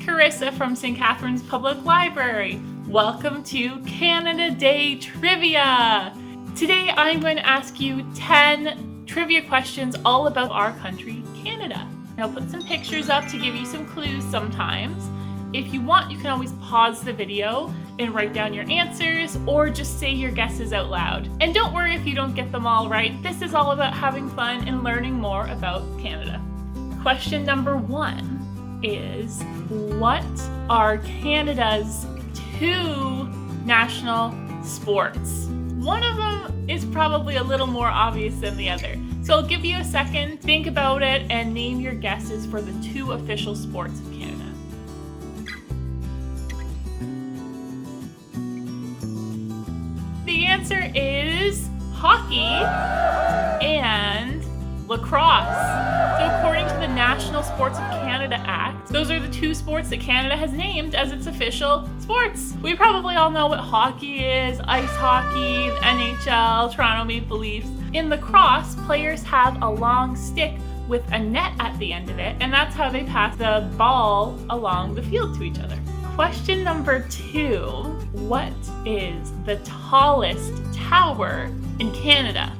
Carissa from St. Catharines Public Library. Welcome to Canada Day Trivia! Today I'm going to ask you 10 trivia questions all about our country, Canada. I'll put some pictures up to give you some clues sometimes. If you want, you can always pause the video and write down your answers or just say your guesses out loud. And don't worry if you don't get them all right. This is all about having fun and learning more about Canada. Question number 1 is, what are Canada's 2 national sports? One of them is probably a little more obvious than the other. So I'll give you a second, think about it, and name your guesses for the 2 official sports of Canada. The answer is hockey and lacrosse. So according to the National Sports of Canada Act, those are the 2 sports that Canada has named as its official sports. We probably all know what hockey is, ice hockey, the NHL, Toronto Maple Leafs. In lacrosse, players have a long stick with a net at the end of it, and that's how they pass the ball along the field to each other. Question number 2, what is the tallest tower in Canada?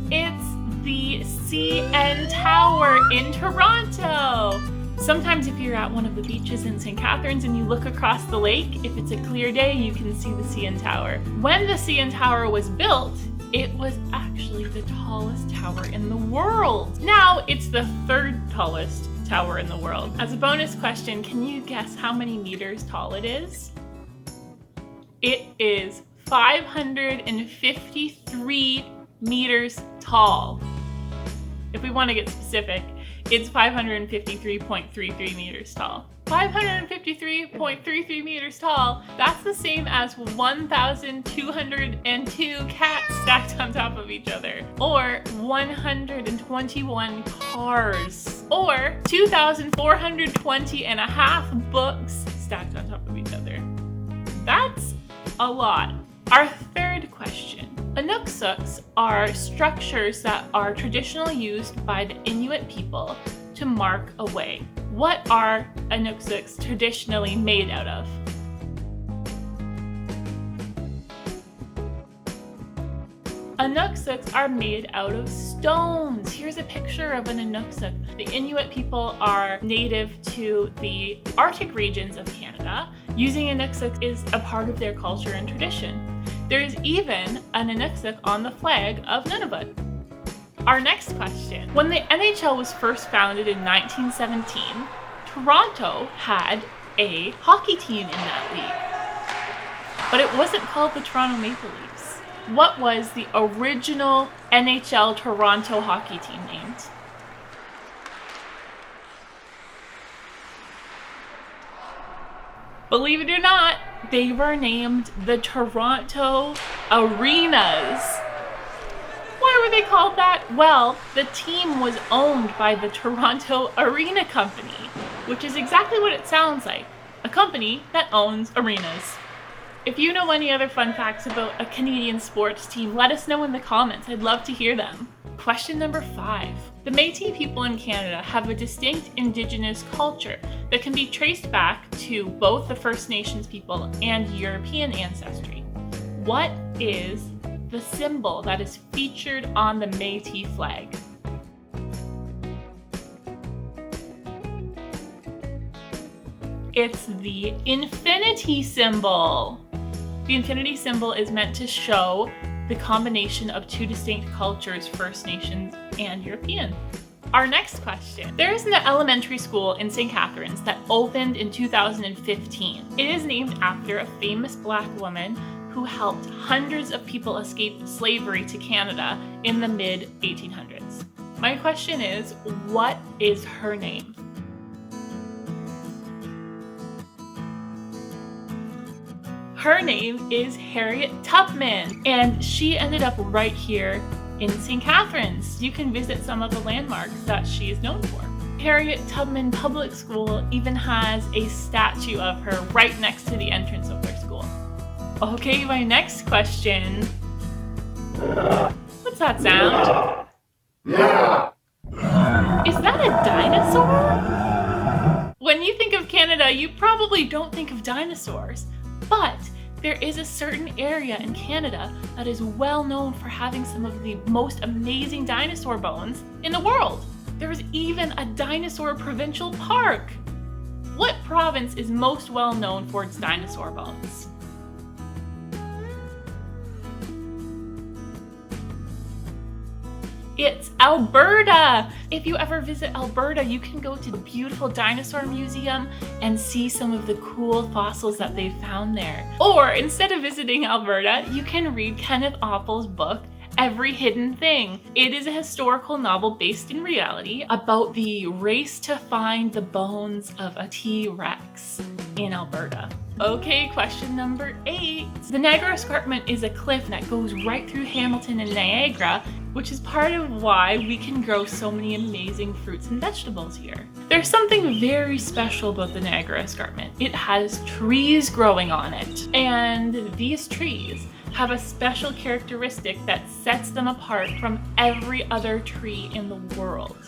It's the CN Tower in Toronto. Sometimes if you're at one of the beaches in St. Catharines and you look across the lake, if it's a clear day, you can see the CN Tower. When the CN Tower was built, it was actually the tallest tower in the world. Now it's the 3rd tallest tower in the world. As a bonus question, can you guess how many meters tall it is? It is 553 meters tall. If we want to get specific, it's 553.33 meters tall. 553.33 meters tall, that's the same as 1,202 cats stacked on top of each other, or 121 cars, or 2,420 and a half books stacked on top of each other. That's a lot. Our 3rd question. Inuksuks are structures that are traditionally used by the Inuit people to mark a way. What are Inuksuks traditionally made out of? Inuksuks are made out of stones. Here's a picture of an Inuksuk. The Inuit people are native to the Arctic regions of Canada. Using Inuksuk is a part of their culture and tradition. There is even an Inuksuk on the flag of Nunavut. Our next question. When the NHL was first founded in 1917, Toronto had a hockey team in that league. But it wasn't called the Toronto Maple Leafs. What was the original NHL Toronto hockey team named? Believe it or not, they were named the Toronto Arenas. Why were they called that? Well, the team was owned by the Toronto Arena Company, which is exactly what it sounds like, a company that owns arenas. If you know any other fun facts about a Canadian sports team, let us know in the comments. I'd love to hear them. Question number 5. The Métis people in Canada have a distinct Indigenous culture that can be traced back to both the First Nations people and European ancestry. What is the symbol that is featured on the Métis flag? It's the infinity symbol. The infinity symbol is meant to show the combination of 2 distinct cultures, First Nations and European. Our next question. There is an elementary school in St. Catharines that opened in 2015. It is named after a famous Black woman who helped hundreds of people escape slavery to Canada in the mid-1800s. My question is, what is her name? Her name is Harriet Tubman, and she ended up right here in St. Catharines. You can visit some of the landmarks that she is known for. Harriet Tubman Public School even has a statue of her right next to the entrance of their school. Okay, my next question. What's that sound? Is that a dinosaur? When you think of Canada, you probably don't think of dinosaurs, but there is a certain area in Canada that is well known for having some of the most amazing dinosaur bones in the world. There is even a dinosaur provincial park. What province is most well known for its dinosaur bones? It's Alberta! If you ever visit Alberta, you can go to the beautiful dinosaur museum and see some of the cool fossils that they found there. Or instead of visiting Alberta, you can read Kenneth Oppl's book, Every Hidden Thing. It is a historical novel based in reality about the race to find the bones of a T-Rex in Alberta. Okay, question number 8. The Niagara Escarpment is a cliff that goes right through Hamilton and Niagara, which is part of why we can grow so many amazing fruits and vegetables here. There's something very special about the Niagara Escarpment. It has trees growing on it, and these trees have a special characteristic that sets them apart from every other tree in the world.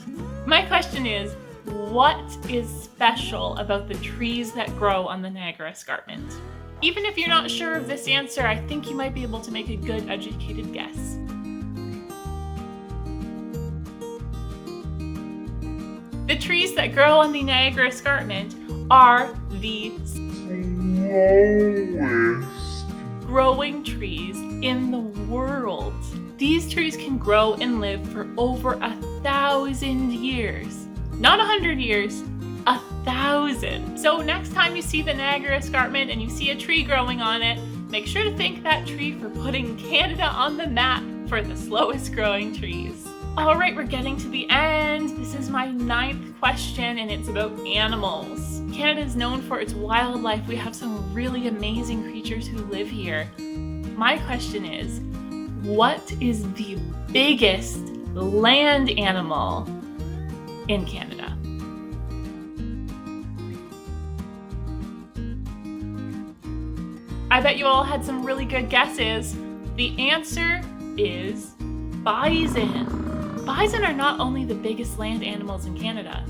My question is, what is special about the trees that grow on the Niagara Escarpment? Even if you're not sure of this answer, I think you might be able to make a good educated guess. The trees that grow on the Niagara Escarpment are the slowest growing trees in the world. These trees can grow and live for over 1,000 years. Not 100 years, 1,000. So next time you see the Niagara Escarpment and you see a tree growing on it, make sure to thank that tree for putting Canada on the map for the slowest growing trees. All right, we're getting to the end. This is my 9th question, and it's about animals. Canada is known for its wildlife. We have some really amazing creatures who live here. My question is, what is the biggest land animal in Canada? I bet you all had some really good guesses. The answer is bison. Bison are not only the biggest land animals in Canada,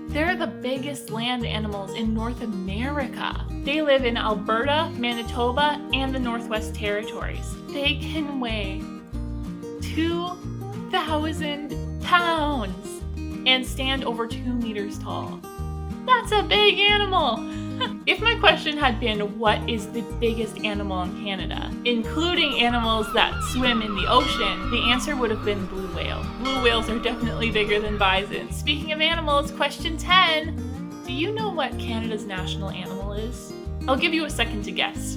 they're the biggest land animals in North America. They live in Alberta, Manitoba, and the Northwest Territories. They can weigh 2,000 pounds and stand over 2 meters tall. That's a big animal! If my question had been, what is the biggest animal in Canada, including animals that swim in the ocean, the answer would have been blue whale. Blue whales are definitely bigger than bison. Speaking of animals, question 10. Do you know what Canada's national animal is? I'll give you a second to guess.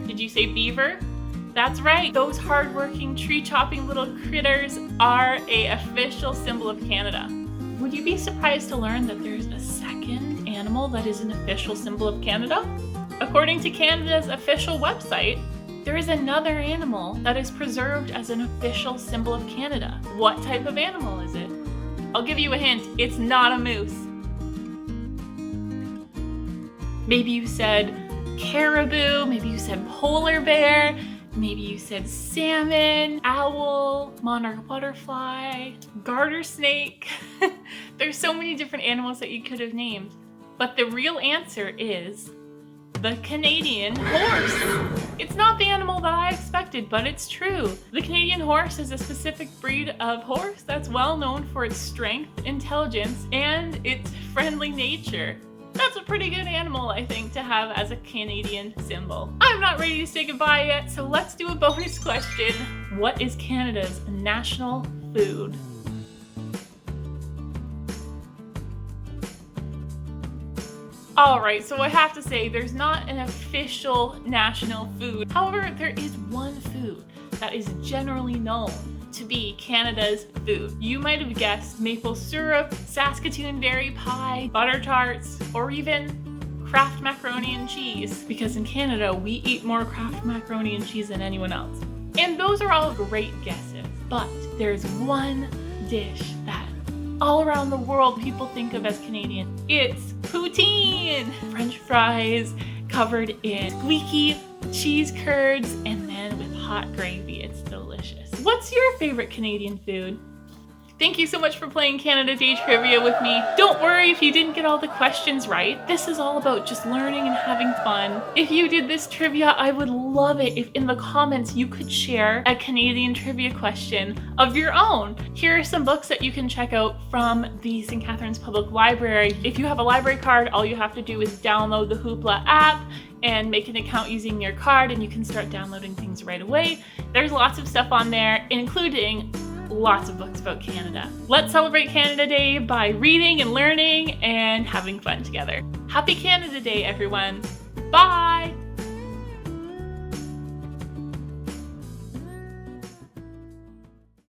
Did you say beaver? That's right, those hardworking, tree-chopping little critters are an official symbol of Canada. Would you be surprised to learn that there's a second animal that is an official symbol of Canada? According to Canada's official website, there is another animal that is preserved as an official symbol of Canada. What type of animal is it? I'll give you a hint, it's not a moose. Maybe you said caribou, maybe you said polar bear, maybe you said salmon, owl, monarch butterfly, garter snake. There's so many different animals that you could have named. But the real answer is the Canadian horse. It's not the animal that I expected, but it's true. The Canadian horse is a specific breed of horse that's well known for its strength, intelligence, and its friendly nature. That's a pretty good animal, I think, to have as a Canadian symbol. I'm not ready to say goodbye yet, so let's do a bonus question. What is Canada's national food? Alright, so I have to say, there's not an official national food. However, there is one food that is generally known to be Canada's food. You might have guessed maple syrup, Saskatoon berry pie, butter tarts, or even Kraft macaroni and cheese, because in Canada we eat more Kraft macaroni and cheese than anyone else. And those are all great guesses, but there's one dish that all around the world people think of as Canadian. It's poutine! French fries covered in squeaky cheese curds and then with hot gravy. It's delicious. What's your favorite Canadian food? Thank you so much for playing Canada Day Trivia with me. Don't worry if you didn't get all the questions right. This is all about just learning and having fun. If you did this trivia, I would love it if in the comments you could share a Canadian trivia question of your own. Here are some books that you can check out from the St. Catharines Public Library. If you have a library card, all you have to do is download the Hoopla app and make an account using your card, and you can start downloading things right away. There's lots of stuff on there, including lots of books about Canada. Let's celebrate Canada Day by reading and learning and having fun together. Happy Canada Day, everyone. Bye!